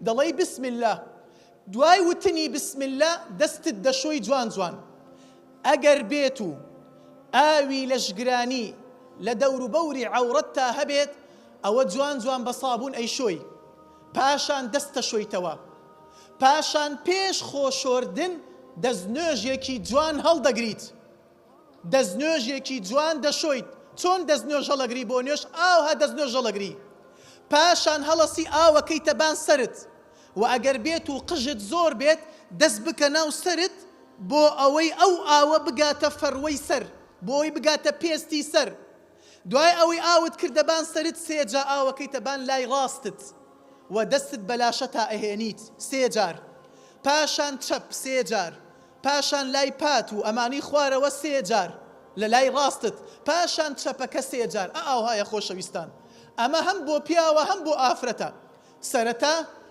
دەڵێی بسم الله، دوای وتنی بسم الله دەستت دەشۆی جوان جوان. ئەگەر بێت و ئاوی لەشگرانی لە دەور و بەوری عەورەتتا هەبێت، ئەوە جوان جوان بە سابوون ئەیشۆی، پاشان دەستە شۆیتەوە، پاشان پێش خۆشۆردن دەستنوێژێکی جوان هەڵدەگریت، دەستنوێژێکی جوان دەشۆیت. چۆن دەستنوێژ هەڵەگری بۆ نوێژ؟ ئاوها دەستنوێژ هەڵەگری، پاشان هەڵەسی ئاوەکەیتە بان سەرت، و ئەگەر بێت و قژت زۆر بێت دەست بکە ناو سەرت بۆ ئەوەی ئەو ئاوە بگاتە فەروەی سەر، بۆ ئەوەی بگاتە پێستی سەر. دوای ئەوەی ئاوت کردە بان سەرت، سێجا ئاوەکەیتە بان لای ڕاستت و دەستت بەلاشە تا ئەهێنیت سێجار، پاشان چەپ سێجار، پاشان لای پات و ئەمانی خوارەوە سێجار لە لای ڕاستت، پاشان چەپەکە سێجار. ئاوهایە خۆشەویستان، ئەمە هەم بۆ پیاوە هەم بۆ ئافرەتە. سەرەتا